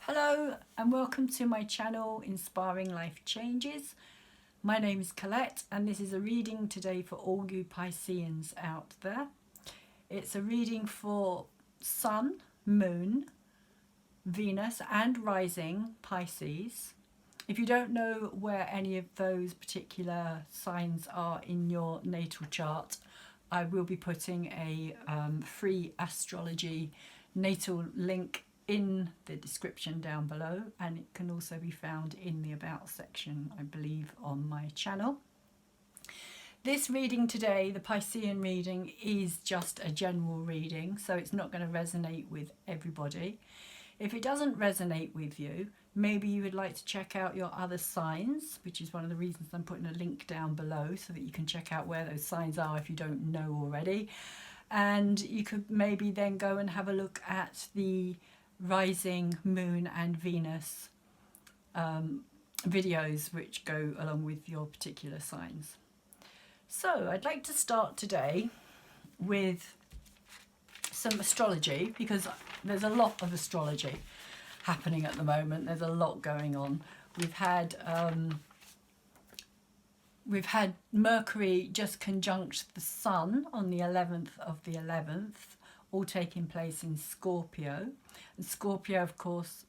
Hello and welcome to my channel Inspiring Life Changes. My name is Colette and this is a reading today for all you Pisceans out there. It's a reading for Sun, Moon, Venus and Rising Pisces. If you don't know where any of those particular signs are in your natal chart, I will be putting a free astrology natal link in the description down below, and it can also be found in the about section, I believe, on my channel. This reading today, the Piscean reading, is just a general reading, so it's not going to resonate with everybody. If it doesn't resonate with you, maybe you would like to check out your other signs, which is one of the reasons I'm putting a link down below so that you can check out where those signs are if you don't know already. And you could maybe then go and have a look at the rising Moon and Venus videos which go along with your particular signs. So I'd like to start today with some astrology, because there's a lot of astrology happening at the moment. There's a lot going on. We've had Mercury just conjunct the Sun on the 11th of the 11th, all taking place in Scorpio. And Scorpio, of course,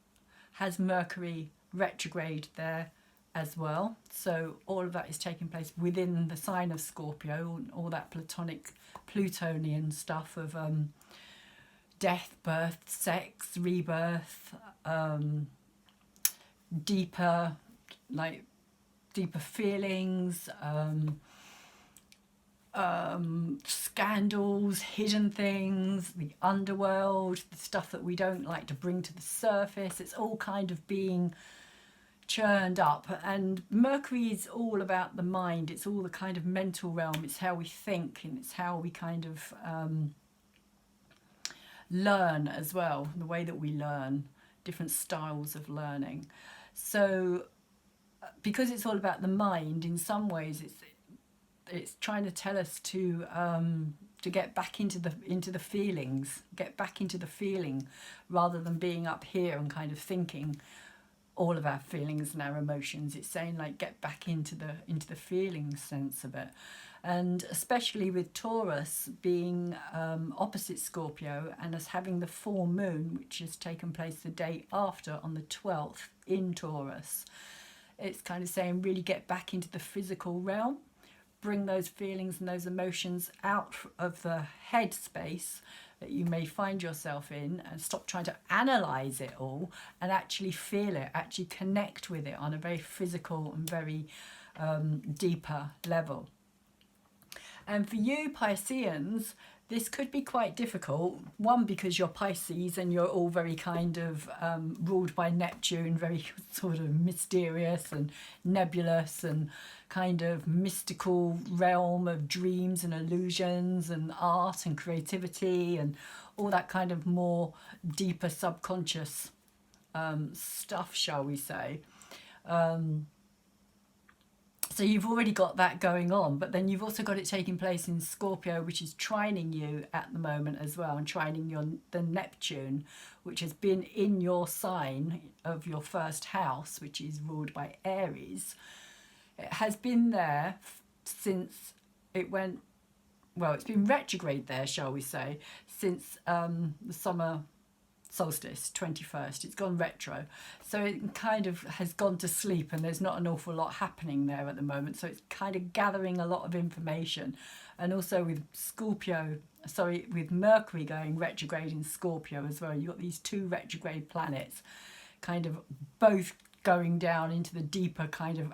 has Mercury retrograde there as well. So all of that is taking place within the sign of Scorpio, all that Platonic Plutonian stuff of death, birth, sex, rebirth, deeper feelings, scandals, hidden things, the underworld, the stuff that we don't like to bring to the surface. It's all kind of being churned up, and Mercury is all about the mind. It's all the kind of mental realm. It's how we think, and it's how we kind of learn as well, the way that we learn, different styles of learning. So because it's all about the mind, in some ways it's trying to tell us to get back into the feelings, get back into the feeling, rather than being up here and kind of thinking all of our feelings and our emotions. It's saying, like, get back into the feeling sense of it. And especially with Taurus being opposite Scorpio, and us having the full moon, which has taken place the day after on the 12th in Taurus, it's kind of saying really get back into the physical realm, bring those feelings and those emotions out of the head space that you may find yourself in, and stop trying to analyze it all and actually feel it, actually connect with it on a very physical and very deeper level. And for you Pisceans, this could be quite difficult. One, because you're Pisces and you're all very kind of ruled by Neptune, very sort of mysterious and nebulous and kind of mystical realm of dreams and illusions and art and creativity and all that kind of more deeper subconscious stuff, shall we say. So you've already got that going on, but then you've also got it taking place in Scorpio, which is trining you at the moment as well, and trining the Neptune, which has been in your sign of your first house, which is ruled by Aries. It has been there since it went, well, it's been retrograde there, shall we say, since the summer solstice, 21st. It's gone retro, so it kind of has gone to sleep, and there's not an awful lot happening there at the moment. So it's kind of gathering a lot of information. And also with with Mercury going retrograde in Scorpio as well, you've got these two retrograde planets kind of both going down into the deeper kind of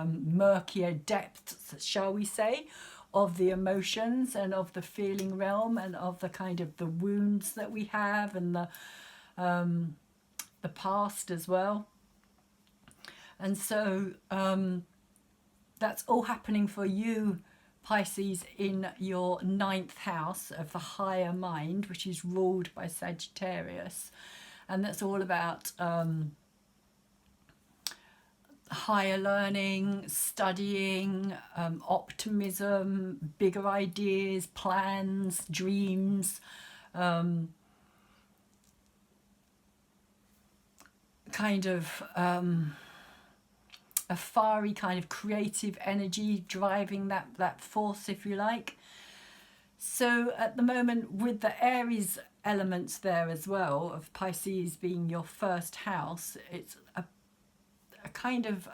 murkier depths, shall we say, of the emotions and of the feeling realm, and of the kind of the wounds that we have, and the past as well. And so that's all happening for you Pisces in your 9th house of the higher mind, which is ruled by Sagittarius, and that's all about higher learning, studying, optimism, bigger ideas, plans, dreams, kind of a fiery kind of creative energy driving that force, if you like. So at the moment, with the Aries elements there as well, of Pisces being your first house, it's a kind of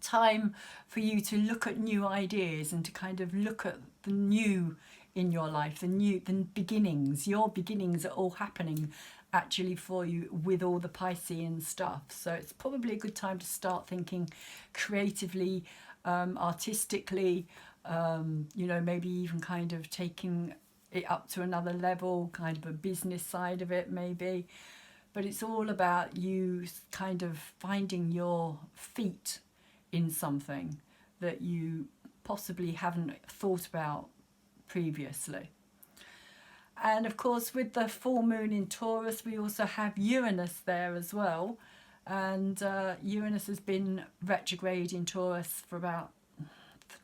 time for you to look at new ideas and to kind of look at the new in your life, the beginnings. Your beginnings are all happening actually for you with all the Piscean stuff. So it's probably a good time to start thinking creatively, artistically, you know, maybe even kind of taking it up to another level, kind of a business side of it maybe. But it's all about you kind of finding your feet in something that you possibly haven't thought about previously. And of course, with the full moon in Taurus, we also have Uranus there as well. And Uranus has been retrograde in Taurus for about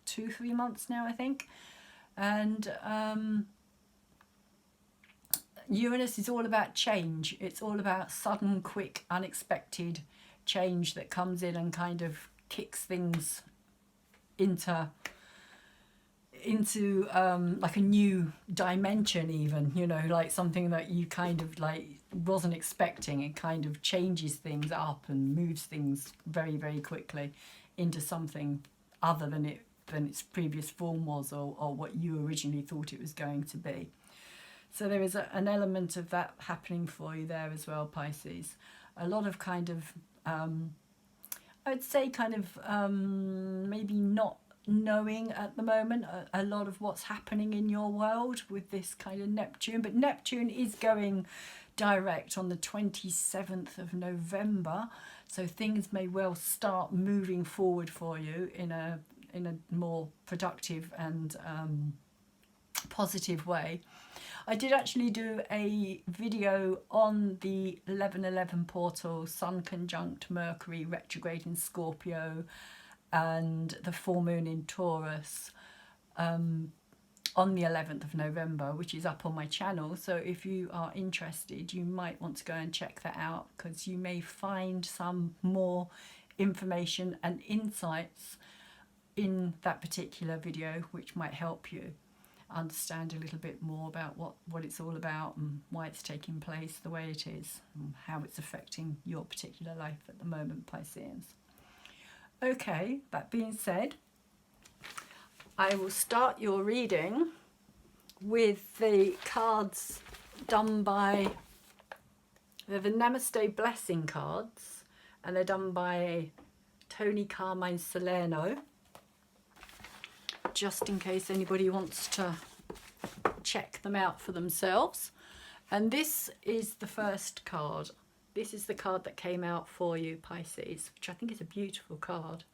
2-3 months now, I think. And Uranus is all about change. It's all about sudden, quick, unexpected change that comes in and kind of kicks things into like a new dimension, even, you know, like something that you kind of like wasn't expecting. It kind of changes things up and moves things very, very quickly into something other than its previous form was, or what you originally thought it was going to be. So there is an element of that happening for you there as well, Pisces. A lot of kind of I'd say kind of maybe not knowing at the moment a lot of what's happening in your world with this kind of Neptune. But Neptune is going direct on the 27th of November, so things may well start moving forward for you in a more productive and positive way. I did actually do a video on the 11/11 portal, Sun conjunct Mercury retrograde in Scorpio, and the full moon in Taurus on the 11th of November, which is up on my channel. So if you are interested, you might want to go and check that out, because you may find some more information and insights in that particular video which might help you understand a little bit more about what it's all about and why it's taking place the way it is and how it's affecting your particular life at the moment, Pisceans. Okay, that being said, I will start your reading with the cards done by, they're the Namaste Blessing cards, and they're done by Tony Carmine Salerno, just in case anybody wants to check them out for themselves. And this is the first card. This is the card that came out for you, Pisces, which I think is a beautiful card.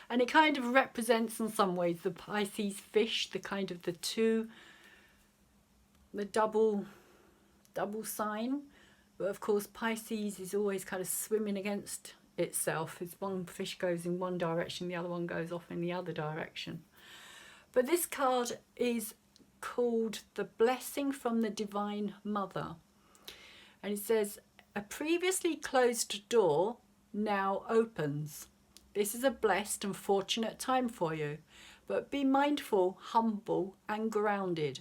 And it kind of represents in some ways the Pisces fish, the kind of the double sign. But of course, Pisces is always kind of swimming against itself. As one fish goes in one direction, the other one goes off in the other direction. But this card is called The Blessing from the Divine Mother. And it says, a previously closed door now opens. This is a blessed and fortunate time for you, but be mindful, humble and grounded.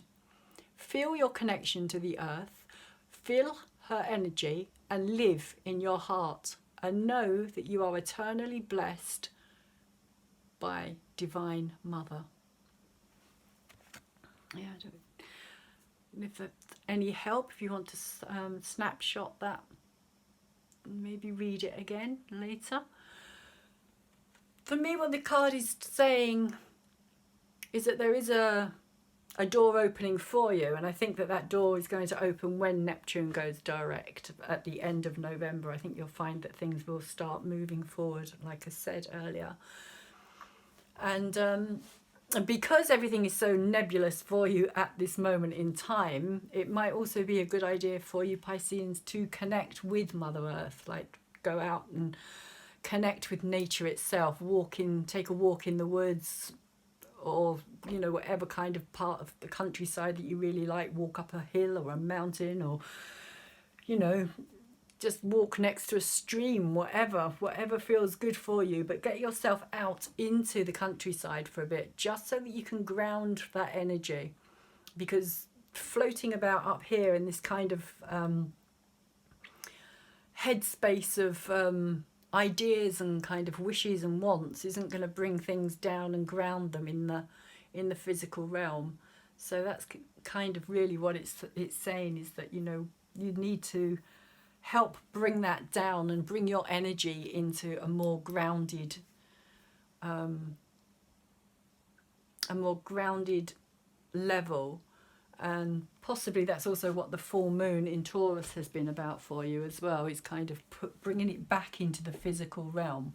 Feel your connection to the earth, feel her energy and live in your heart, and know that you are eternally blessed by Divine Mother. Yeah, if that's any help, if you want to snapshot that, maybe read it again later. For me, what the card is saying is that there is a door opening for you, and I think that door is going to open when Neptune goes direct at the end of November. I think you'll find that things will start moving forward, like I said earlier. And because everything is so nebulous for you at this moment in time, it might also be a good idea for you Pisceans to connect with Mother Earth, like go out and connect with nature itself, take a walk in the woods, or you know, whatever kind of part of the countryside that you really like, walk up a hill or a mountain, or you know, just walk next to a stream, whatever feels good for you, but get yourself out into the countryside for a bit, just so that you can ground that energy. Because floating about up here in this kind of headspace of ideas and kind of wishes and wants isn't going to bring things down and ground them in the physical realm. So that's kind of really what it's saying, is that, you know, you need to help bring that down and bring your energy into a more grounded level. And possibly that's also what the full moon in Taurus has been about for you as well. It's kind of bringing it back into the physical realm,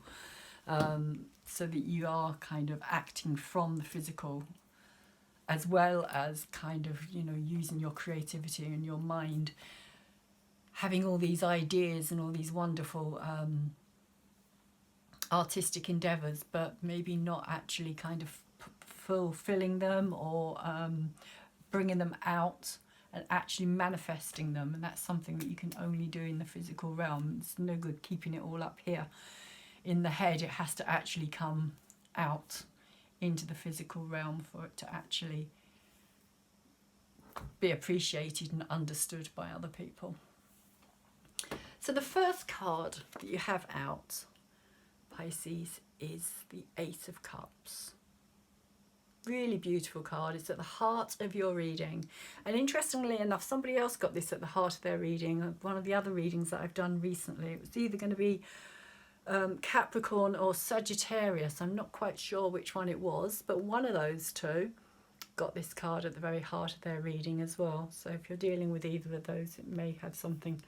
so that you are kind of acting from the physical, as well as kind of, you know, using your creativity and your mind, having all these ideas and all these wonderful artistic endeavours, but maybe not actually kind of fulfilling them, or bringing them out and actually manifesting them. And that's something that you can only do in the physical realm. It's no good keeping it all up here in the head. It has to actually come out into the physical realm for it to actually be appreciated and understood by other people. So the first card that you have out, Pisces, is the Ace of Cups. Really beautiful card. It's at the heart of your reading. And interestingly enough, somebody else got this at the heart of their reading. One of the other readings that I've done recently, it was either going to be Capricorn or Sagittarius. I'm not quite sure which one it was, but one of those two got this card at the very heart of their reading as well. So if you're dealing with either of those, it may have something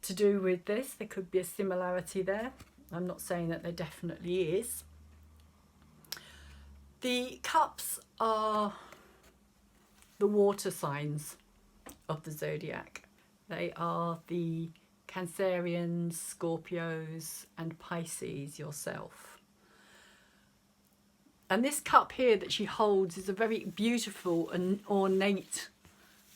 to do with this. There could be a similarity there. I'm not saying that there definitely is. The cups are the water signs of the zodiac. They are the Cancerians, Scorpios, and Pisces, yourself. And this cup here that she holds is a very beautiful and ornate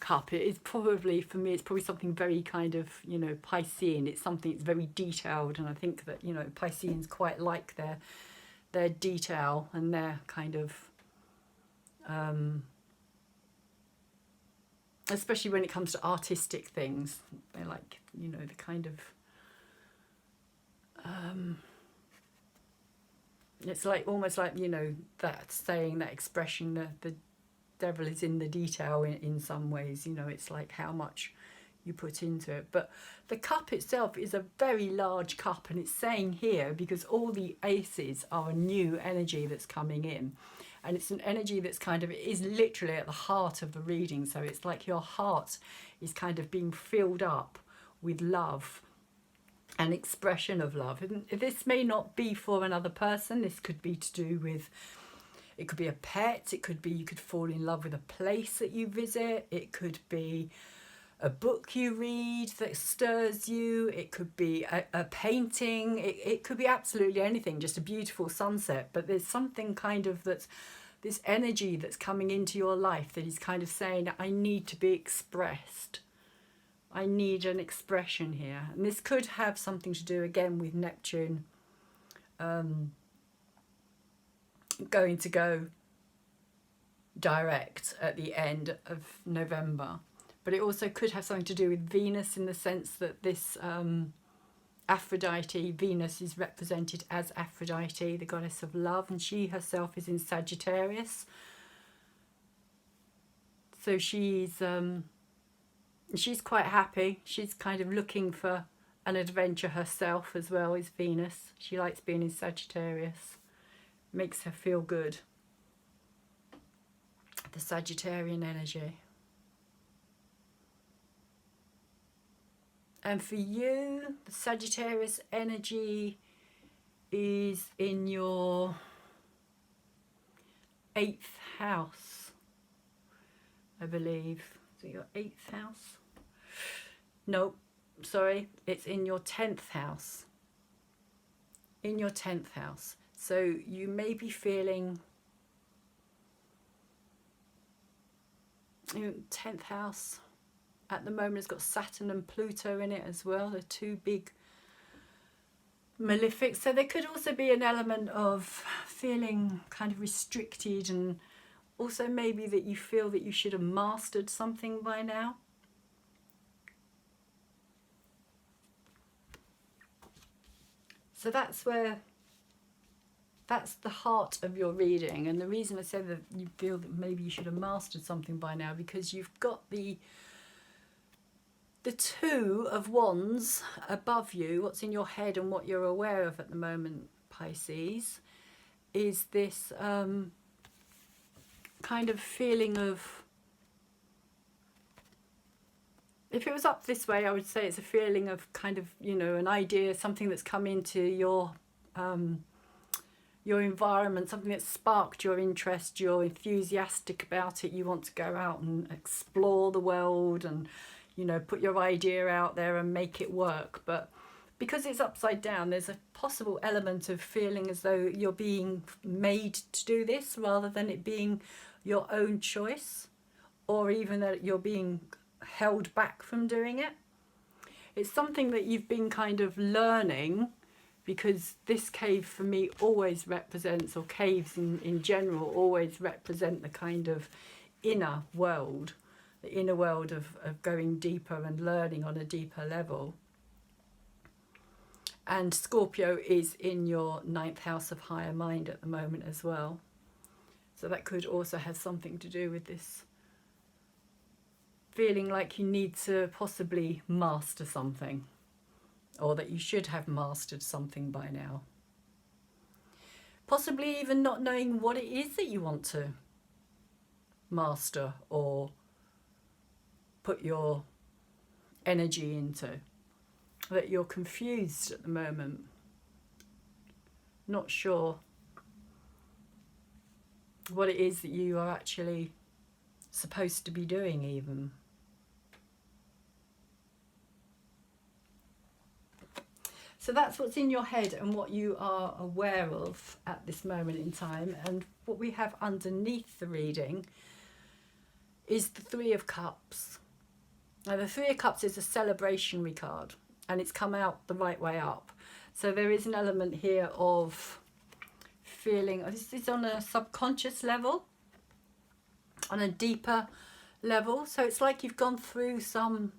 cup. It is probably, for me, it's probably something very kind of, you know, Piscean. It's something that's very detailed, and I think that, you know, Pisceans quite like their detail and their kind of especially when it comes to artistic things. They're like, you know, the kind of it's like almost like, you know, that saying, that expression, the devil is in the detail in some ways. You know, it's like how much you put into it. But the cup itself is a very large cup, and it's saying here, because all the aces are a new energy that's coming in, and it's an energy that's kind of, is literally at the heart of the reading. So it's like your heart is kind of being filled up with love and expression of love. And this may not be for another person. This could be to do with, it could be a pet, it could be you could fall in love with a place that you visit, it could be a book you read that stirs you, it could be a painting, it could be absolutely anything, just a beautiful sunset. But there's something kind of that's this energy that's coming into your life that is kind of saying, I need to be expressed. I need an expression here. And this could have something to do again with Neptune going to go direct at the end of November. But it also could have something to do with Venus, in the sense that this Aphrodite, Venus is represented as Aphrodite, the goddess of love, and she herself is in Sagittarius. So she's quite happy. She's kind of looking for an adventure herself as well, is Venus. She likes being in Sagittarius. Makes her feel good. The Sagittarian energy. And for you, the Sagittarius energy is in your 8th house, I believe. Is it your 8th house? No, sorry, it's in your 10th house. In your 10th house. So you may be feeling, 10th house, at the moment it's got Saturn and Pluto in it as well. They're two big malefics. So there could also be an element of feeling kind of restricted, and also maybe that you feel that you should have mastered something by now. So that's the heart of your reading. And the reason I say that you feel that maybe you should have mastered something by now, because you've got the Two of Wands above you. What's in your head and what you're aware of at the moment, Pisces, is this kind of feeling of, if it was up this way, I would say it's a feeling of kind of, you know, an idea, something that's come into your environment, something that sparked your interest, you're enthusiastic about it, you want to go out and explore the world and, you know, put your idea out there and make it work. But because it's upside down, there's a possible element of feeling as though you're being made to do this rather than it being your own choice, or even that you're being held back from doing it. It's something that you've been kind of learning, because this cave for me always represents, or caves in general always represent, the kind of inner world, the inner world of going deeper and learning on a deeper level. And Scorpio is in your 9th house of higher mind at the moment as well. So that could also have something to do with this feeling like you need to possibly master something, or that you should have mastered something by now. Possibly even not knowing what it is that you want to master or put your energy into. That you're confused at the moment, not sure what it is that you are actually supposed to be doing even. So that's what's in your head and what you are aware of at this moment in time. And what we have underneath the reading is the Three of Cups. Now the Three of Cups is a celebrationary card, and it's come out the right way up. So there is an element here of feeling, this is on a subconscious level, on a deeper level. So it's like you've gone through some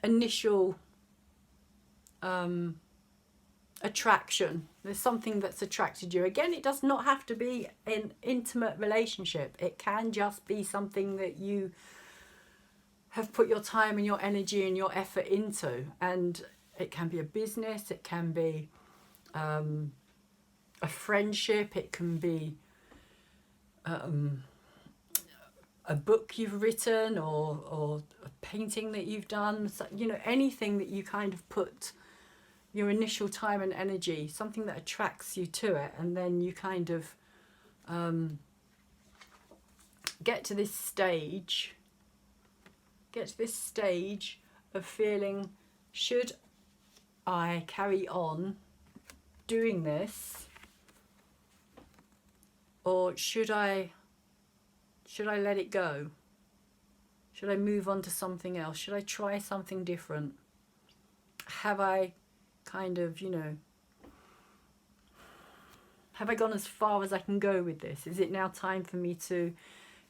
initial attraction. There's something that's attracted you. Again, it does not have to be an intimate relationship. It can just be something that you have put your time and your energy and your effort into. And it can be a business, it can be a friendship, it can be a book you've written, or a painting that you've done. So, you know, anything that you kind of put your initial time and energy, something that attracts you to it, and then you kind of get to this stage of feeling, should I carry on doing this, or should I let it go? Should I move on to something else? Should I try something different? Have I kind of, you know, have I gone as far as I can go with this? Is it now time for me to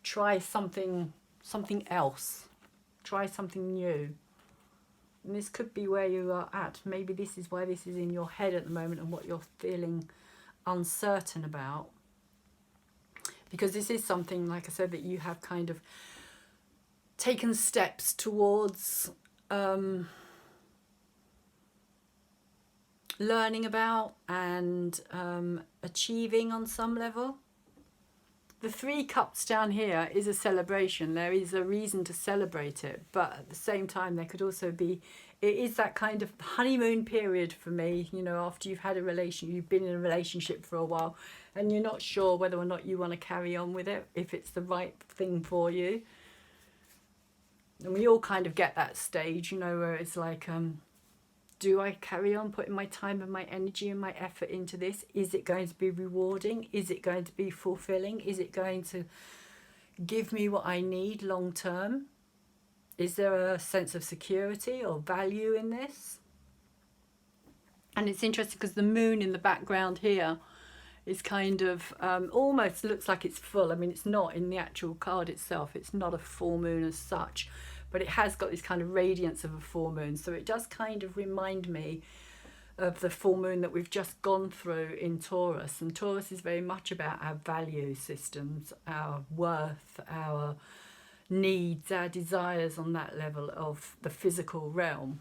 try something else? Try something new? And this could be where you are at. Maybe this is why this is in your head at the moment and what you're feeling uncertain about. Because this is something, like I said, that you have kind of taken steps towards learning about and achieving on some level. The Three Cups down here is a celebration. There is a reason to celebrate it, but at the same time there could also be, it is that kind of honeymoon period for me, you know, after you've had a relation, you've been in a relationship for a while and you're not sure whether or not you want to carry on with it, if it's the right thing for you. And we all kind of get that stage, you know, where it's like, do I carry on putting my time and my energy and my effort into this? Is it going to be rewarding? Is it going to be fulfilling? Is it going to give me what I need long term? Is there a sense of security or value in this? And it's interesting because the moon in the background here is kind of almost looks like it's full. I mean, it's not in the actual card itself. It's not a full moon as such, but it has got this kind of radiance of a full moon. So it does kind of remind me of the full moon that we've just gone through in Taurus. And Taurus is very much about our value systems, our worth, our needs, our desires on that level of the physical realm,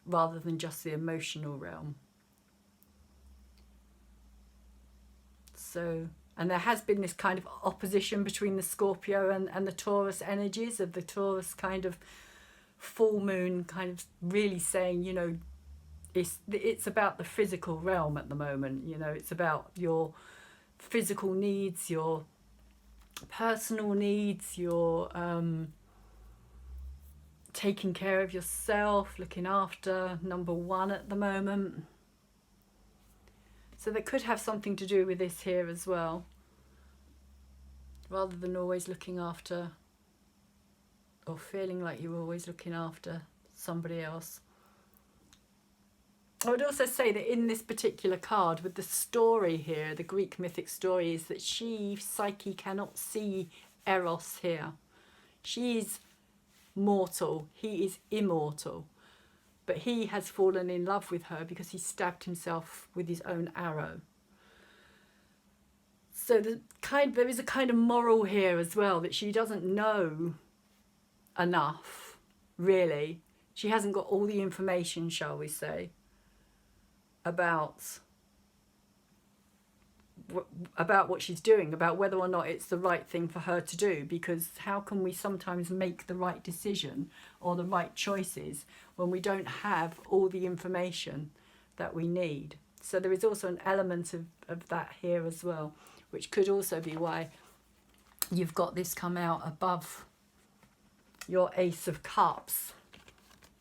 rather than just the emotional realm. So, and there has been this kind of opposition between the Scorpio and the Taurus energies, of the Taurus kind of full moon kind of really saying, you know, it's about the physical realm at the moment. You know, it's about your physical needs, your personal needs, your taking care of yourself, looking after number one at the moment. So that could have something to do with this here as well, rather than always looking after or feeling like you're always looking after somebody else. I would also say that in this particular card, with the story here, the Greek mythic story, is that she, Psyche, cannot see Eros here. She is mortal, he is immortal. But he has fallen in love with her because he stabbed himself with his own arrow. So there is a kind of moral here as well, that she doesn't know enough, really. She hasn't got all the information, shall we say, about what she's doing, about whether or not it's the right thing for her to do, because how can we sometimes make the right decision or the right choices when we don't have all the information that we need? So there is also an element of that here as well, which could also be why you've got this come out above your Ace of Cups,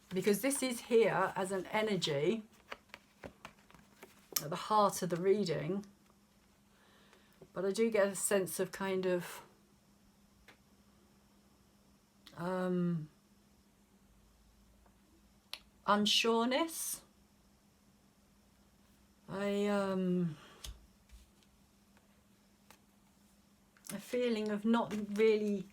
because this is here as an energy at the heart of the reading. But I do get a sense of kind of unsureness. A feeling of not really,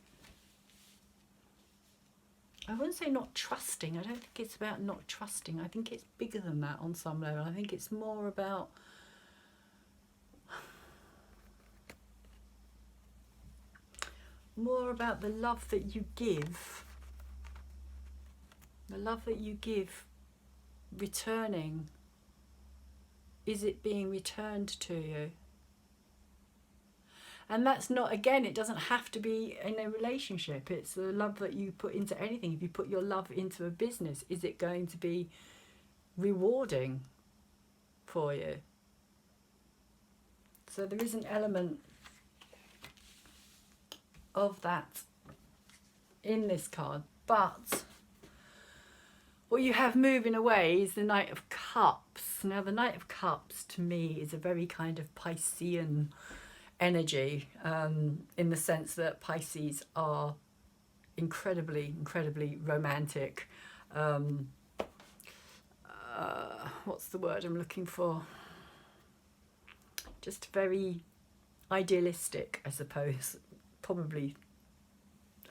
I wouldn't say not trusting. I don't think it's about not trusting. I think it's bigger than that on some level. I think it's more about the love that you give. The love that you give returning. Is it being returned to you? And that's not, again, it doesn't have to be in a relationship. It's the love that you put into anything. If you put your love into a business, is it going to be rewarding for you? So there is an element of that in this card. But what you have moving away is the Knight of Cups. Now the Knight of Cups to me is a very kind of Piscean energy, in the sense that Pisces are incredibly romantic. What's the word I'm looking for? Just very idealistic, I suppose. Probably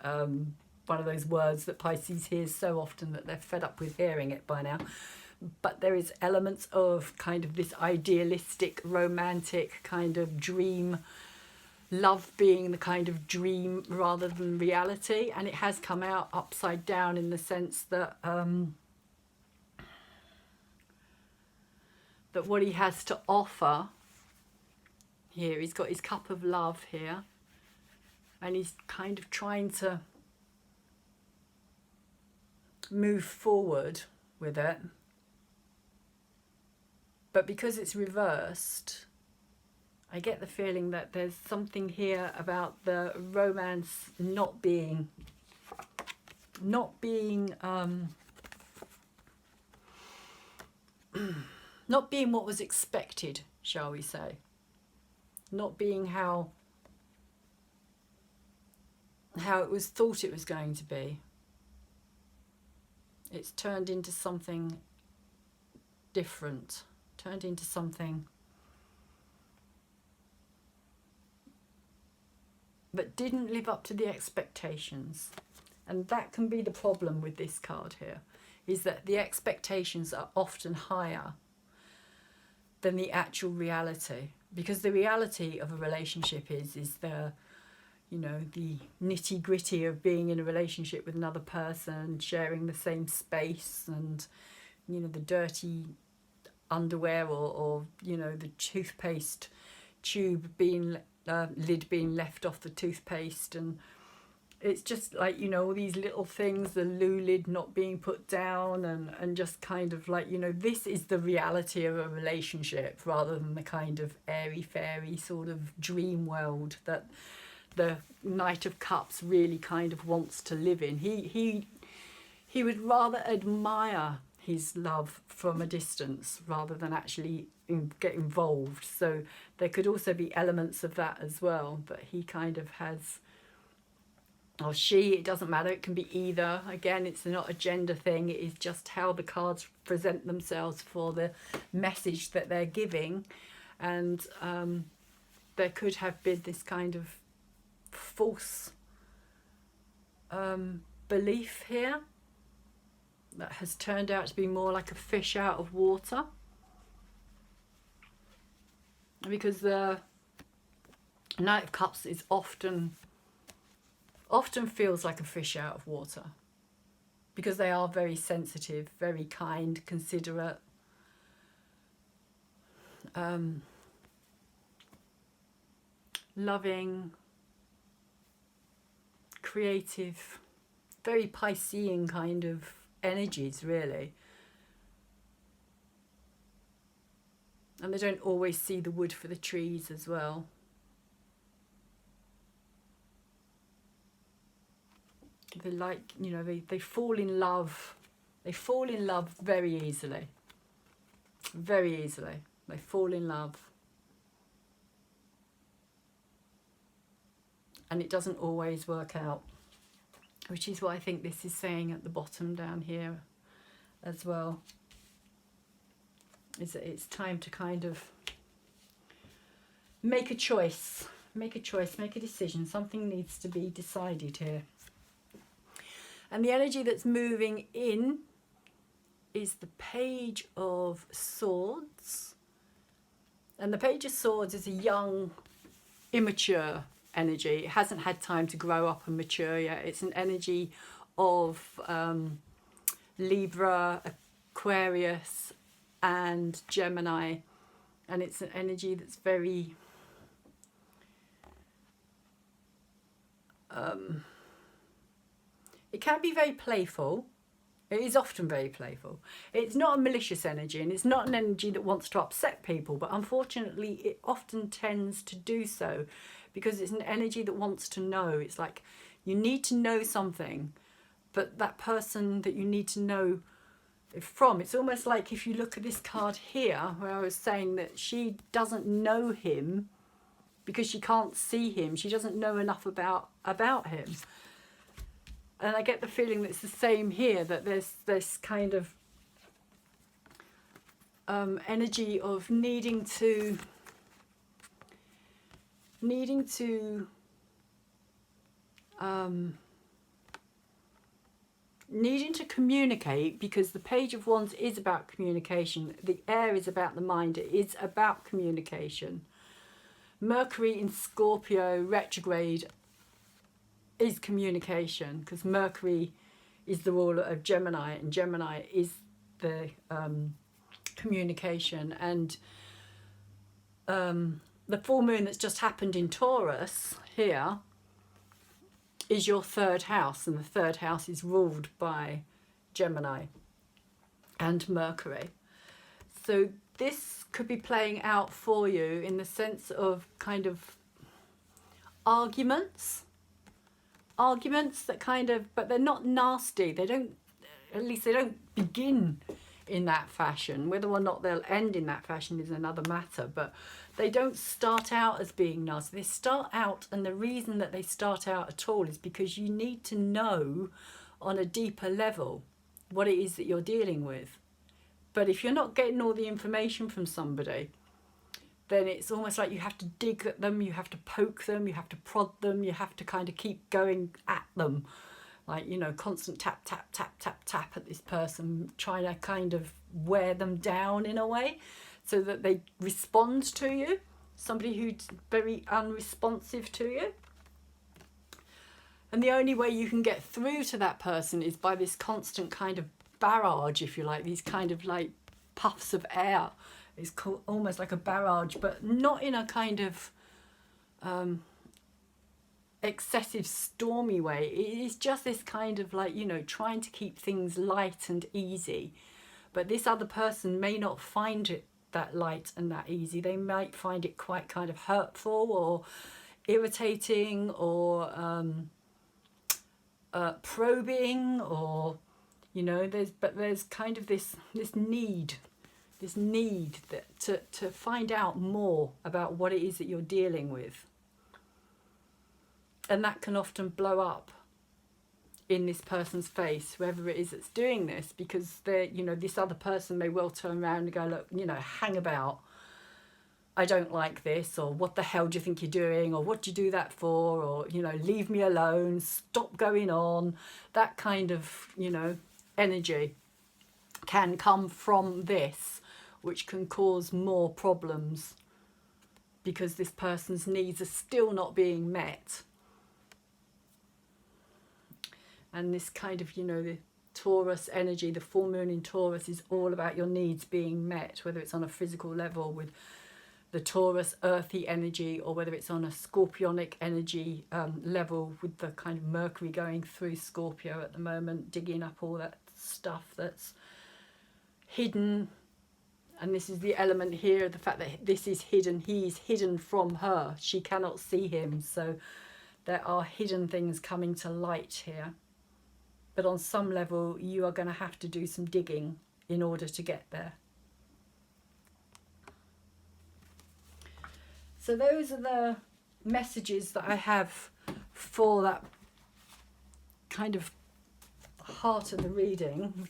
one of those words that Pisces hears so often that they're fed up with hearing it by now. But there is elements of kind of this idealistic, romantic kind of dream, love being the kind of dream rather than reality. And it has come out upside down in the sense that that what he has to offer here, he's got his cup of love here, and he's kind of trying to move forward with it. But because it's reversed, I get the feeling that there's something here about the romance not being not being what was expected, shall we say. Not being how it was thought it was going to be. It's turned into something different, turned into something that didn't live up to the expectations. And that can be the problem with this card here, is that the expectations are often higher than the actual reality. Because the reality of a relationship is the, you know, the nitty gritty of being in a relationship with another person, sharing the same space, and, you know, the dirty underwear, or you know, the toothpaste tube being lid being left off the toothpaste, and it's just like, you know, all these little things, the loo lid not being put down, and just kind of like, you know, this is the reality of a relationship, rather than the kind of airy fairy sort of dream world that the Knight of Cups really kind of wants to live in. He would rather admire his love from a distance rather than actually get involved. So there could also be elements of that as well, but he kind of has, or she, it doesn't matter, it can be either. Again, it's not a gender thing, it is just how the cards present themselves for the message that they're giving. And there could have been this kind of false belief here that has turned out to be more like a fish out of water, because the Knight of Cups is often feels like a fish out of water, because they are very sensitive, very kind, considerate, loving, creative, very Piscean kind of energies, really. And they don't always see the wood for the trees as well. They like, you know, they fall in love. They fall in love very easily. Very easily. They fall in love. And it doesn't always work out, which is what I think this is saying at the bottom down here as well. Is that it's time to kind of make a choice. Make a choice, make a decision. Something needs to be decided here. And the energy that's moving in is the Page of Swords. And the Page of Swords is a young, immature energy. It hasn't had time to grow up and mature yet. It's an energy of Libra, Aquarius and Gemini. And it's an energy that's very it can be very playful. It is often very playful. It's not a malicious energy, and it's not an energy that wants to upset people, but unfortunately it often tends to do so, because it's an energy that wants to know. It's like you need to know something, but that person that you need to know from, it's almost like if you look at this card here, where I was saying that she doesn't know him because she can't see him. She doesn't know enough about him. And I get the feeling that it's the same here, that there's this kind of energy of needing to communicate, because the Page of Wands is about communication. The air is about the mind. It is about communication. Mercury in Scorpio retrograde is communication, because Mercury is the ruler of Gemini, and Gemini is the communication. And the full moon that's just happened in Taurus here is your third house, and the third house is ruled by Gemini and Mercury. So this could be playing out for you in the sense of kind of arguments that kind of, but they're not nasty. They don't, at least they don't begin in that fashion. Whether or not they'll end in that fashion is another matter, but they don't start out as being nasty. They start out, and the reason that they start out at all is because you need to know on a deeper level. what it is that you're dealing with. But if you're not getting all the information from somebody, then it's almost like you have to dig at them, you have to poke them, you have to prod them, you have to kind of keep going at them. Like, you know, constant tap, tap, tap, tap, tap at this person, trying to kind of wear them down in a way so that they respond to you. Somebody who's very unresponsive to you. And the only way you can get through to that person is by this constant kind of barrage, if you like, these kind of like puffs of air. It's called almost like a barrage, but not in a kind of excessive stormy way. It is just this kind of like, you know, trying to keep things light and easy. But this other person may not find it that light and that easy. They might find it quite kind of hurtful or irritating or probing, or, you know, there's kind of this need that to find out more about what it is that you're dealing with. And that can often blow up in this person's face, whoever it is that's doing this, because they're, you know, this other person may well turn around and go, look, you know, hang about, I don't like this, or what the hell do you think you're doing, or what do you do that for, or, you know, leave me alone, stop going on. That kind of, you know, energy can come from this, which can cause more problems because this person's needs are still not being met. And this kind of, you know, the Taurus energy, the full moon in Taurus is all about your needs being met, whether it's on a physical level with the Taurus earthy energy, or whether it's on a scorpionic energy level with the kind of Mercury going through Scorpio at the moment, digging up all that stuff that's hidden. And this is the element here, the fact that this is hidden. He's hidden from her. She cannot see him. So there are hidden things coming to light here. But on some level, you are going to have to do some digging in order to get there. So those are the messages that I have for that kind of heart of the reading,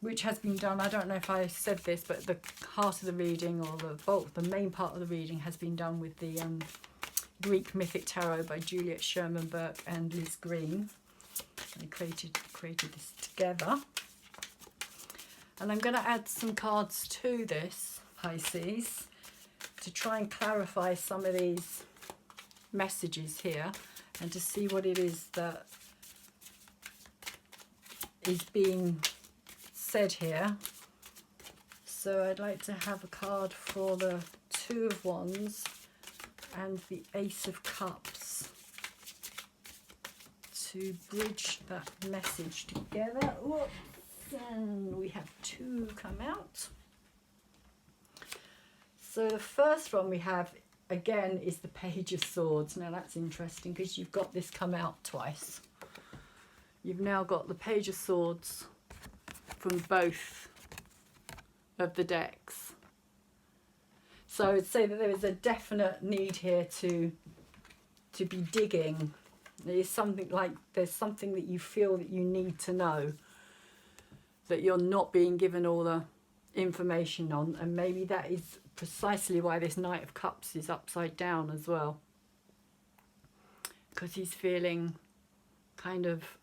which has been done. I don't know if I said this, but the heart of the reading, or the bulk, the main part of the reading, has been done with the Greek Mythic Tarot by Juliet Sherman Burke and Liz Green. I created this together. And I'm going to add some cards to this, Pisces, to try and clarify some of these messages here, and to see what it is that is being said here. So I'd like to have a card for the Two of Wands and the Ace of Cups to bridge that message together. Whoops. And we have two come out. So the first one we have, again, is the Page of Swords. Now that's interesting because you've got this come out twice. You've now got the Page of Swords from both of the decks. So I'd say that there is a definite need here to be digging. There's something like, there's something that you feel that you need to know, that you're not being given all the information on, and maybe that is precisely why this Knight of Cups is upside down as well, because he's feeling kind of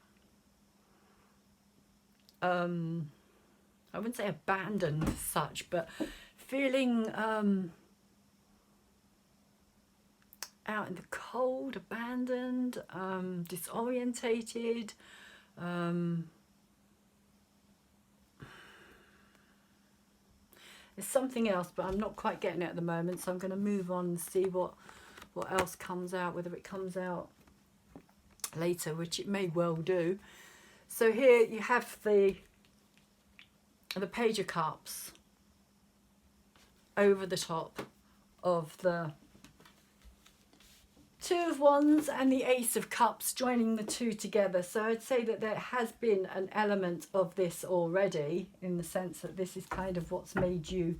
I wouldn't say abandoned as such, but feeling out in the cold, abandoned, disorientated, there's something else, but I'm not quite getting it at the moment, so I'm going to move on and see what else comes out, whether it comes out later, which it may well do. So here you have the Page of Cups over the top of the Two of Wands and the Ace of Cups, joining the two together. So I'd say that there has been an element of this already, in the sense that this is kind of what's made you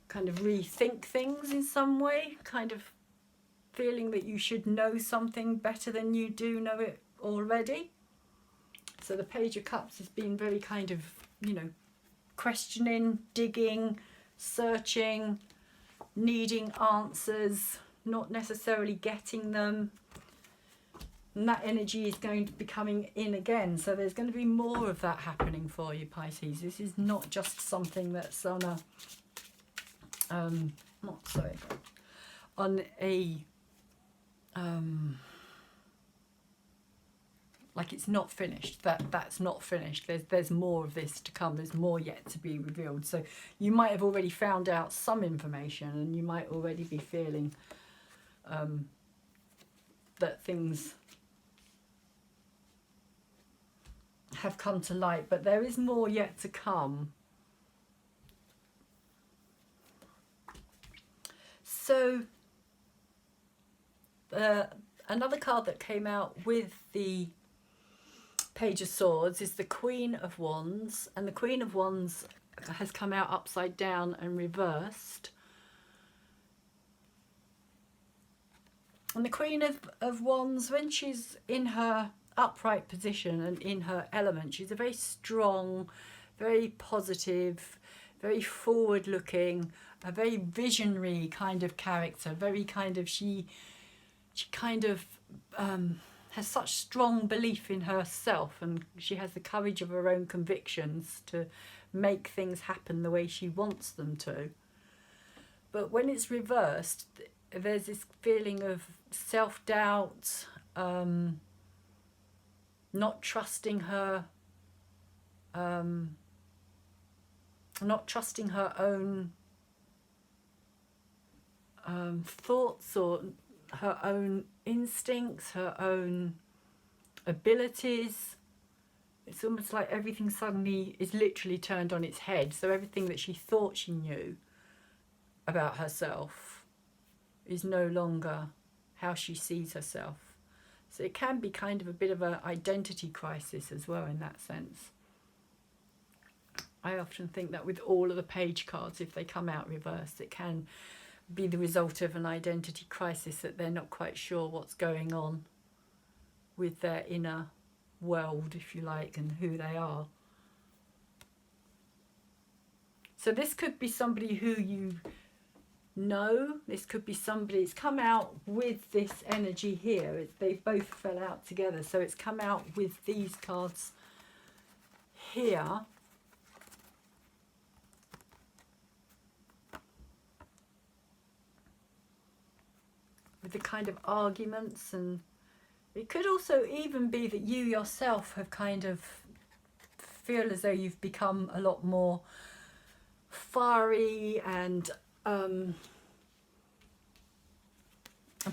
kind of rethink things in some way, kind of feeling that you should know something better than you do know it already. So the Page of Cups has been very kind of, you know, questioning, digging, searching, needing answers, not necessarily getting them. And that energy is going to be coming in again. So there's going to be more of that happening for you, Pisces. This is not just something that's on a, like it's not finished. That's not finished. There's more of this to come. There's more yet to be revealed. So you might have already found out some information, and you might already be feeling that things have come to light, but there is more yet to come. So another card that came out with the Page of Swords is the Queen of Wands, and the Queen of Wands has come out upside down and reversed. And the Queen of Wands, when she's in her upright position and in her element, she's a very strong, very positive, very forward looking, a very visionary kind of character, very kind of, she kind of has such strong belief in herself, and she has the courage of her own convictions to make things happen the way she wants them to. But when it's reversed, there's this feeling of self-doubt, not trusting her, not trusting her own thoughts or her own instincts, her own abilities. It's almost like everything suddenly is literally turned on its head. So everything that she thought she knew about herself is no longer how she sees herself. So it can be kind of a bit of an identity crisis as well in that sense. I often think that with all of the page cards, if they come out reversed, it can be the result of an identity crisis, that they're not quite sure what's going on with their inner world, if you like, and who they are. So this could be somebody who you know. This could be somebody, it's come out with this energy here. They both fell out together, so it's come out with these cards here. With the kind of arguments, and it could also even be that you yourself have kind of feel as though you've become a lot more fiery and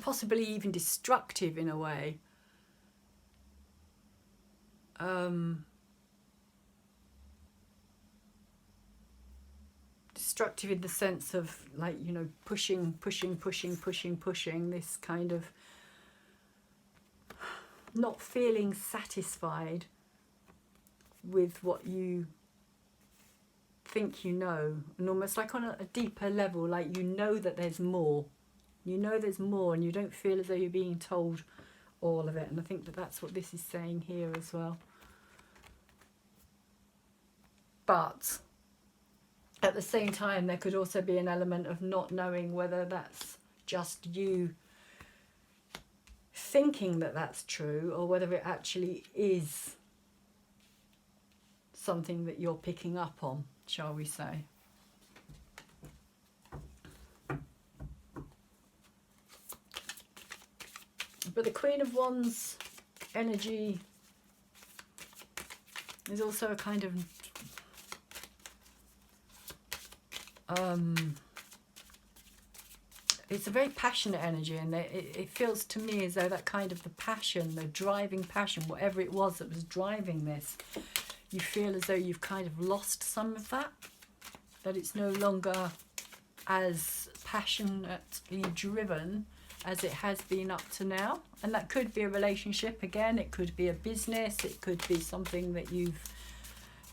possibly even destructive in a way. Destructive in the sense of, like, you know, pushing, this kind of not feeling satisfied with what you think you know, and almost like on a deeper level, like you know that there's more. You know there's more, and you don't feel as though you're being told all of it. And I think that that's what this is saying here as well. But at the same time, there could also be an element of not knowing whether that's just you thinking that that's true, or whether it actually is something that you're picking up on, shall we say. But the Queen of Wands energy is also a kind of it's a very passionate energy, and it feels to me as though that kind of the passion, the driving passion, whatever it was that was driving this, you feel as though you've kind of lost some of that, that it's no longer as passionately driven as it has been up to now. And that could be a relationship again, it could be a business, it could be something that you've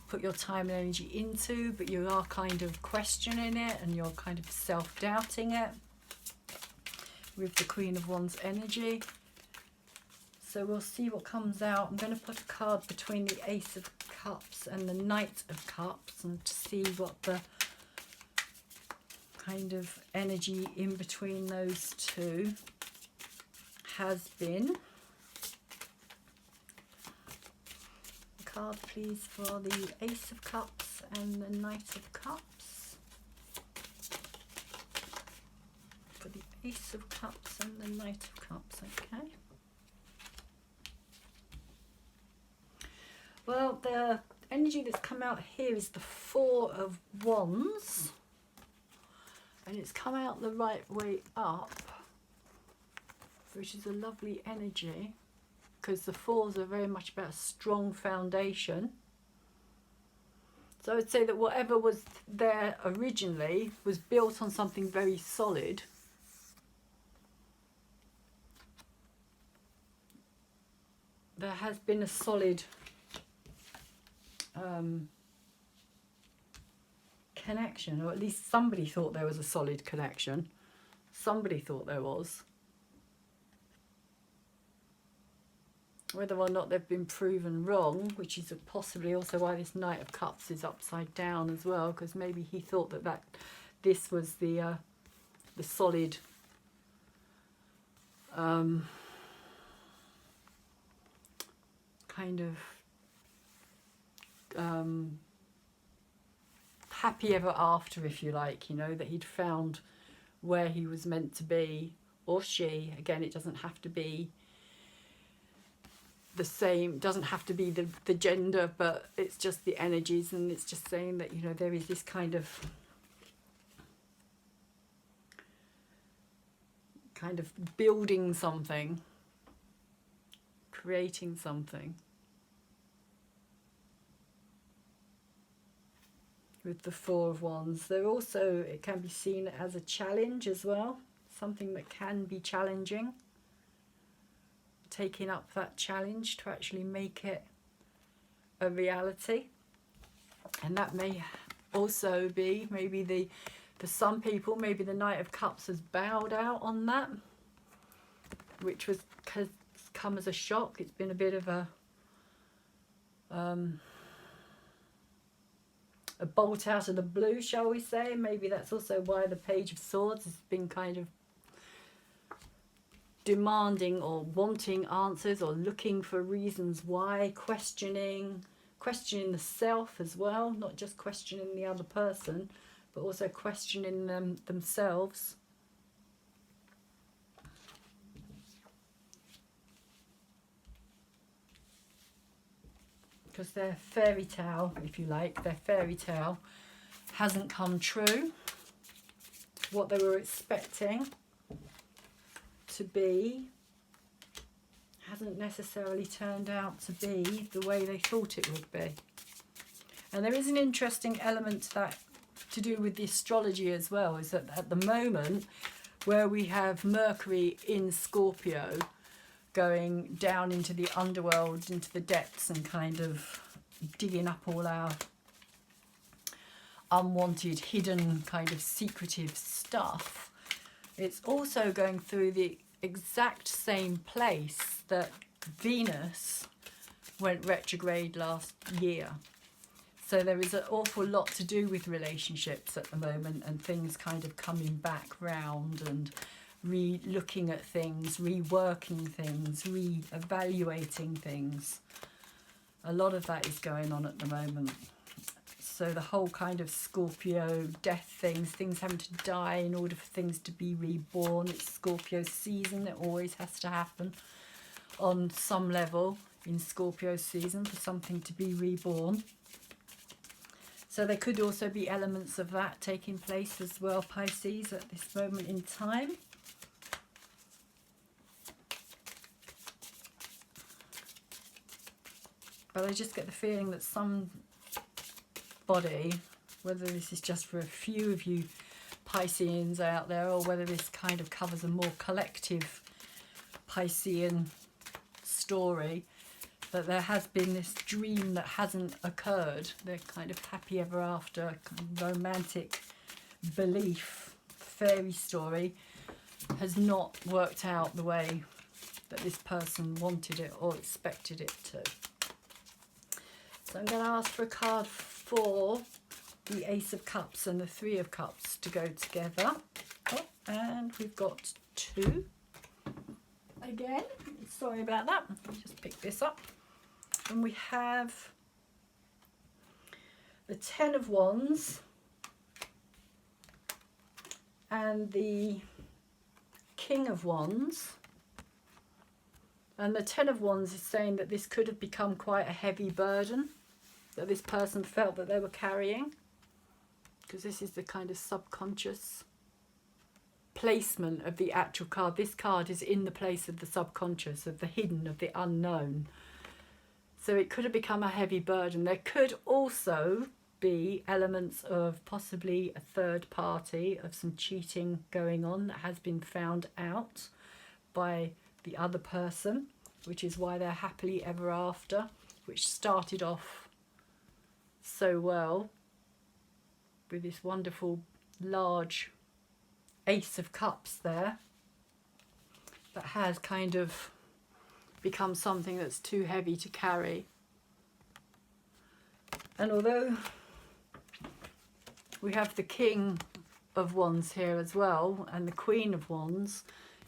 put your time and energy into, but you are kind of questioning it and you're kind of self-doubting it. with the Queen of Wands energy. So we'll see what comes out. I'm going to put a card between the Ace of Cups and the Knight of Cups, and to see what the kind of energy in between those two has been. A card please for the Ace of Cups and the Knight of Cups. For the Ace of Cups and the Knight of Cups, okay. Well, the energy that's come out here is the Four of Wands. And it's come out the right way up, which is a lovely energy, because the fours are very much about a strong foundation. So I would say that whatever was there originally was built on something very solid. There has been a solid connection, or at least somebody thought there was a solid connection. Somebody thought there was. Whether or not they've been proven wrong, which is possibly also why this Knight of Cups is upside down as well, because maybe he thought that this was the solid kind of happy ever after, if you like, you know, that he'd found where he was meant to be, or she. Again, it doesn't have to be the same, doesn't have to be the gender, but it's just the energies, and it's just saying that, you know, there is this kind of building something, creating something. With the Four of Wands, they're also, it can be seen as a challenge as well, something that can be challenging, taking up that challenge to actually make it a reality. And that may also be, maybe for some people, maybe the Knight of Cups has bowed out on that, which has come as a shock. It's been a bit of a bolt out of the blue, shall we say. Maybe that's also why the Page of Swords has been kind of demanding or wanting answers, or looking for reasons why, questioning the self as well, not just questioning the other person, but also questioning themselves. Because their fairy tale, if you like, their fairy tale hasn't come true. What they were expecting to be hasn't necessarily turned out to be the way they thought it would be. And there is an interesting element to that, to do with the astrology as well, is that at the moment where we have Mercury in Scorpio, going down into the underworld, into the depths, and kind of digging up all our unwanted, hidden, kind of secretive stuff, it's also going through the exact same place that Venus went retrograde last year. So there is an awful lot to do with relationships at the moment, and things kind of coming back round, and re-looking at things, reworking things, re-evaluating things. A lot of that is going on at the moment. So the whole kind of Scorpio death things having to die in order for things to be reborn. It's Scorpio season. It always has to happen on some level in Scorpio season for something to be reborn. So there could also be elements of that taking place as well, Pisces, at this moment in time. But I just get the feeling that somebody, whether this is just for a few of you Pisceans out there, or whether this kind of covers a more collective Piscean story, that there has been this dream that hasn't occurred. The kind of happy ever after, kind of romantic belief, fairy story has not worked out the way that this person wanted it or expected it to. So I'm going to ask for a card for the Ace of Cups and the Three of Cups to go together. Oh, and we've got 2 again. Sorry about that. Just pick this up. And we have the 10 of Wands and the King of Wands. And the 10 of Wands is saying that this could have become quite a heavy burden that this person felt that they were carrying, because this is the kind of subconscious placement of the actual card. This card is in the place of the subconscious, of the hidden, of the unknown. So it could have become a heavy burden. There could also be elements of possibly a third party, of some cheating going on that has been found out by the other person, which is why they're happily ever after, which started off so well with this wonderful large Ace of Cups there, that has kind of become something that's too heavy to carry. And although we have the King of Wands here as well, and the Queen of Wands,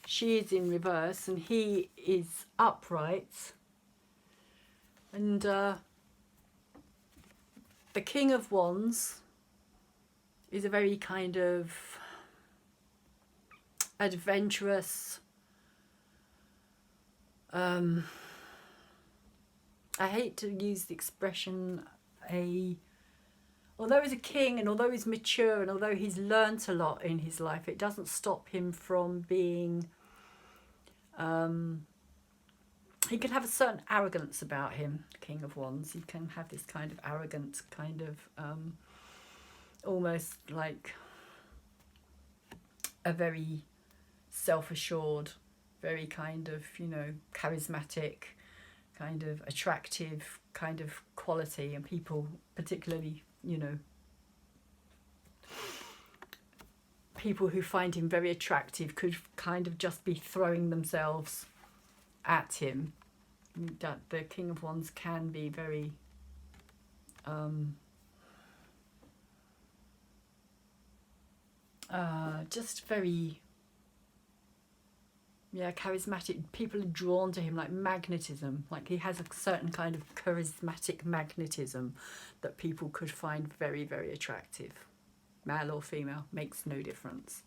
she is in reverse and he is upright. And the King of Wands is a very kind of adventurous, I hate to use the expression although he's a king and although he's mature and although he's learnt a lot in his life, it doesn't stop him from being, he can have a certain arrogance about him, King of Wands. He can have this kind of arrogant, kind of almost like a very self-assured, very kind of, you know, charismatic, kind of attractive kind of quality, and people particularly, you know, people who find him very attractive could kind of just be throwing themselves at him. That the King of Wands can be very just very, yeah, charismatic. People are drawn to him like magnetism. Like he has a certain kind of charismatic magnetism that people could find very, very attractive. Male or female, makes no difference.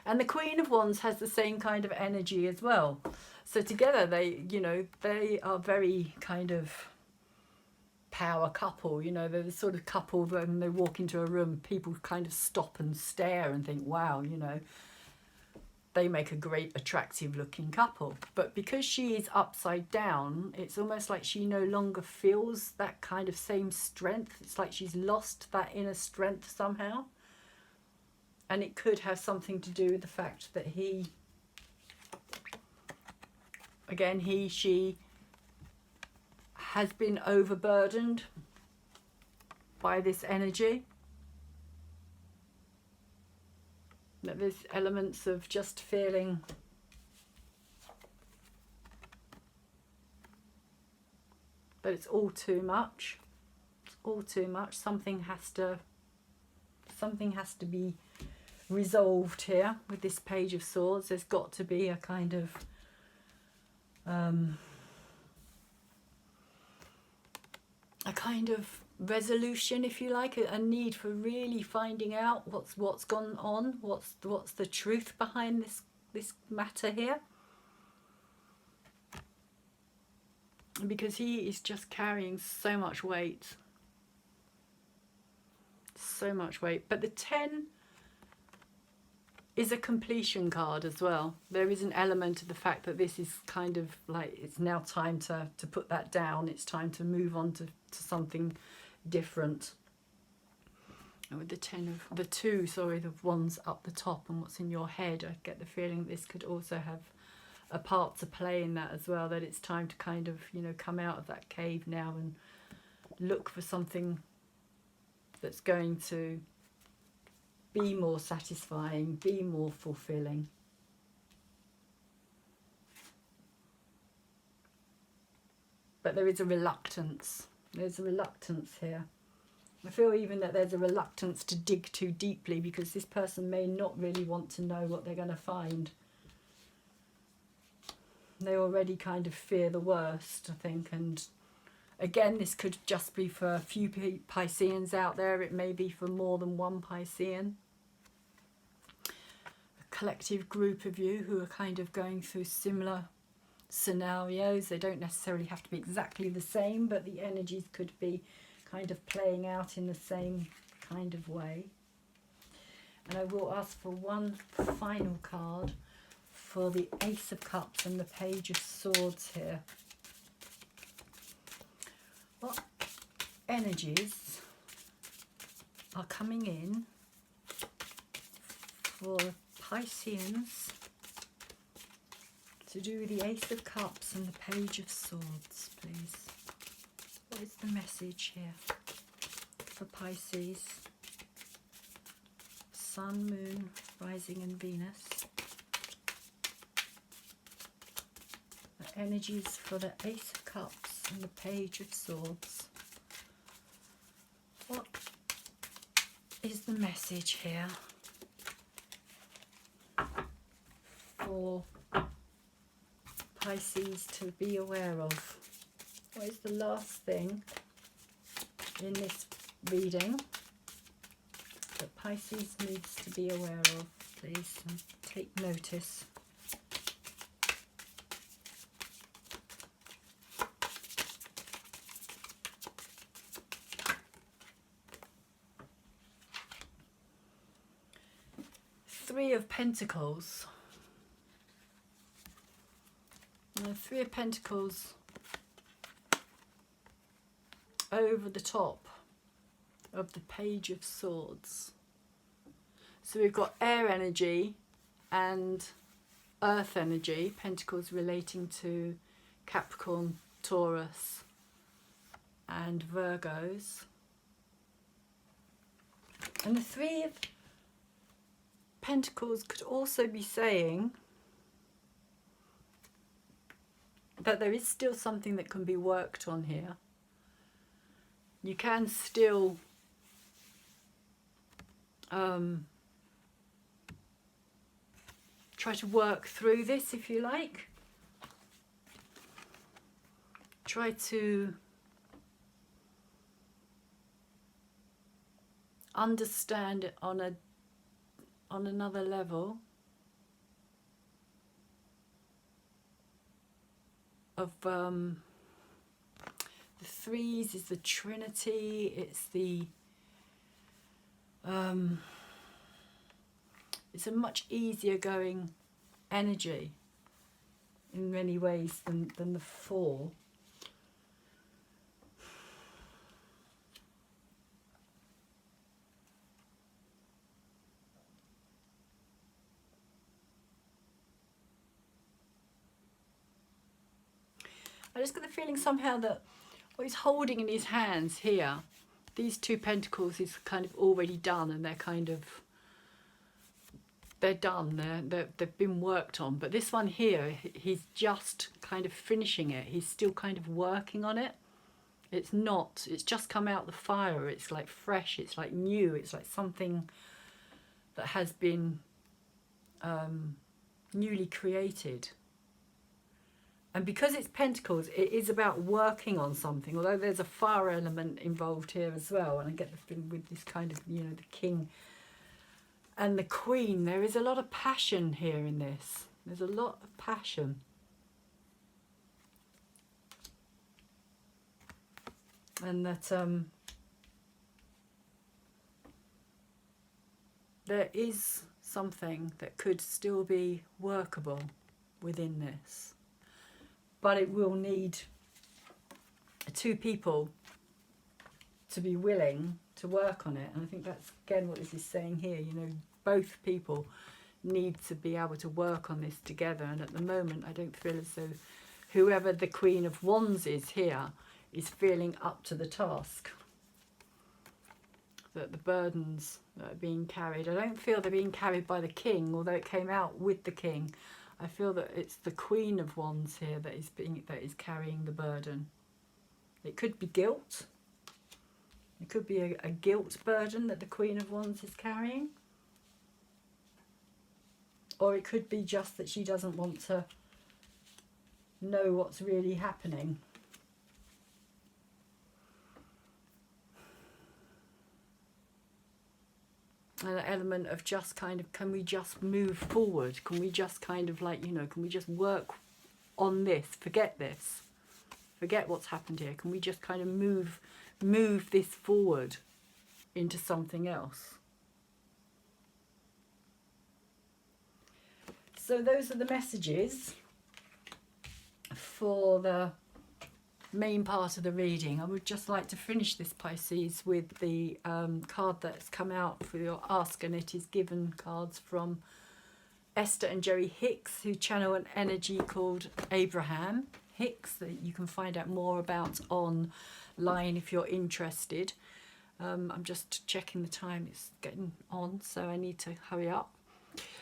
And the Queen of Wands has the same kind of energy as well. So together they, you know, they are very kind of power couple. You know, they're the sort of couple that when they walk into a room, people kind of stop and stare and think, wow, you know, they make a great attractive looking couple. But because she is upside down, it's almost like she no longer feels that kind of same strength. It's like she's lost that inner strength somehow. And it could have something to do with the fact that he, again, she has been overburdened by this energy. That there's elements of just feeling that it's all too much. It's all too much. Something has to be resolved here with this Page of Swords. There's got to be a kind of resolution, if you like, a need for really finding out what's gone on, what's the truth behind this matter here. Because he is just carrying so much weight. So much weight. But the 10 is a completion card as well. There is an element of the fact that this is kind of like, it's now time to put that down. It's time to move on to something different. And with the 2 the Wands up the top and what's in your head, I get the feeling this could also have a part to play in that as well, that it's time to kind of, you know, come out of that cave now and look for something that's going to be more satisfying, be more fulfilling. But there is a reluctance. There's a reluctance here. I feel even that there's a reluctance to dig too deeply, because this person may not really want to know what they're going to find. They already kind of fear the worst, I think. And again, this could just be for a few Pisceans out there. It may be for more than one Piscean. A collective group of you who are kind of going through similar scenarios. They don't necessarily have to be exactly the same, but the energies could be kind of playing out in the same kind of way. And I will ask for one final card for the Ace of Cups and the Page of Swords here. What energies are coming in for Pisceans to do with the Ace of Cups and the Page of Swords, please? What is the message here for Pisces? Sun, Moon, Rising and Venus. The energies for the Ace of Cups and the Page of Swords. What is the message here for Pisces to be aware of? What is the last thing in this reading that Pisces needs to be aware of, please? And take notice. Three of Pentacles. And the Three of Pentacles over the top of the Page of Swords. So we've got air energy and earth energy, Pentacles relating to Capricorn, Taurus and Virgos. And the Three of Pentacles could also be saying that there is still something that can be worked on here. You can still try to work through this, if you like. Try to understand it on another level of the threes is the Trinity. It's the it's a much easier going energy in many ways than the Four. I just got the feeling somehow that what he's holding in his hands here, these two pentacles, is kind of already done, and they're done. They've been worked on. But this one here, he's just kind of finishing it. He's still kind of working on it. It's just come out the fire. It's like fresh. It's like new. It's like something that has been newly created. And because it's Pentacles, it is about working on something, although there's a fire element involved here as well. And I get the feeling with this kind of, the King and the Queen, there is a lot of passion here in this. There's a lot of passion. And that there is something that could still be workable within this. But it will need two people to be willing to work on it. And I think that's, again, what this is saying here. Both people need to be able to work on this together. And at the moment, I don't feel as though whoever the Queen of Wands is here is feeling up to the task. that the burdens that are being carried, I don't feel they're being carried by the king, although it came out with the king. I feel that it's the Queen of Wands here that is carrying the burden. It could be guilt. It could be a guilt burden that the Queen of Wands is carrying. Or it could be just that she doesn't want to know what's really happening. An element of just kind of, can we just move forward? Can we just kind of like, you know, can we just work on this? Forget this. Forget what's happened here. Can we just kind of move this forward into something else? So those are the messages for the main part of the reading. I would just like to finish this, Pisces, with the card that's come out for your ask, and it is given cards from Esther and Jerry Hicks, who channel an energy called Abraham Hicks that you can find out more about online if you're interested. I'm just checking the time, it's getting on, so I need to hurry up.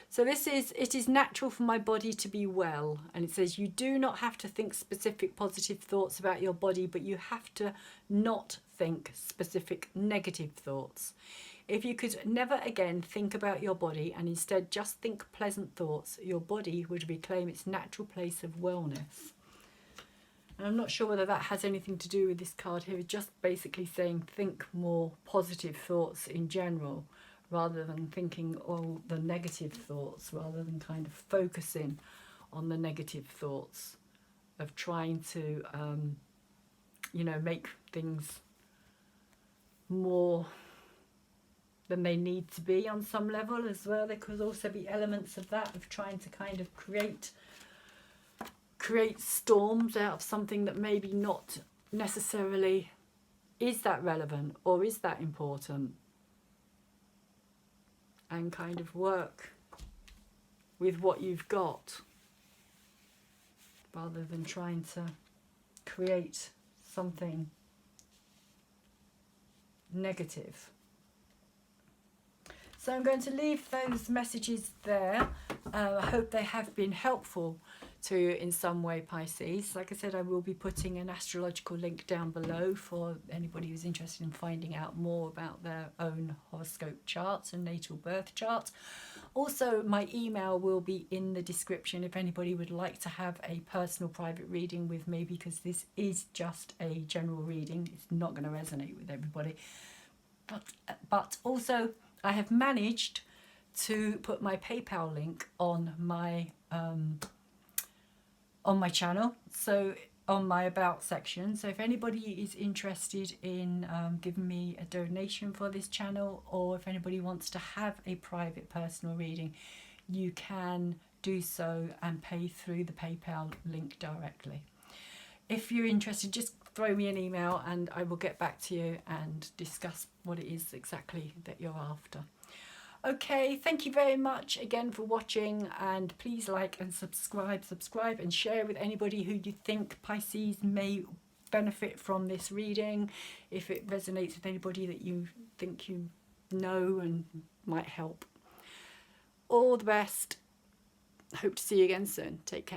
So this is, it is natural for my body to be well. And it says, you do not have to think specific positive thoughts about your body, but you have to not think specific negative thoughts. If you could never again think about your body and instead just think pleasant thoughts, your body would reclaim its natural place of wellness. And I'm not sure whether that has anything to do with this card here. It's just basically saying think more positive thoughts in general, rather than thinking all the negative thoughts, rather than kind of focusing on the negative thoughts of trying to, you know, make things more than they need to be on some level as well. There could also be elements of that, of trying to kind of create storms out of something that maybe not necessarily is that relevant or is that important. And kind of work with what you've got rather than trying to create something negative. So I'm going to leave those messages there. I hope they have been helpful to you in some way, Pisces. Like I said, I will be putting an astrological link down below for anybody who's interested in finding out more about their own horoscope charts and natal birth charts. Also, my email will be in the description if anybody would like to have a personal private reading with me, because this is just a general reading. It's not going to resonate with everybody. But also, I have managed to put my PayPal link on my channel, so on my about section. So if anybody is interested in giving me a donation for this channel, or if anybody wants to have a private personal reading, you can do so and pay through the PayPal link directly. If you're interested, just throw me an email and I will get back to you and discuss what it is exactly that you're after. Okay, thank you very much again for watching, and please like and subscribe and share with anybody who you think, Pisces, may benefit from this reading, if it resonates with anybody that you think you know and might help. All the best. Hope to see you again soon. Take care.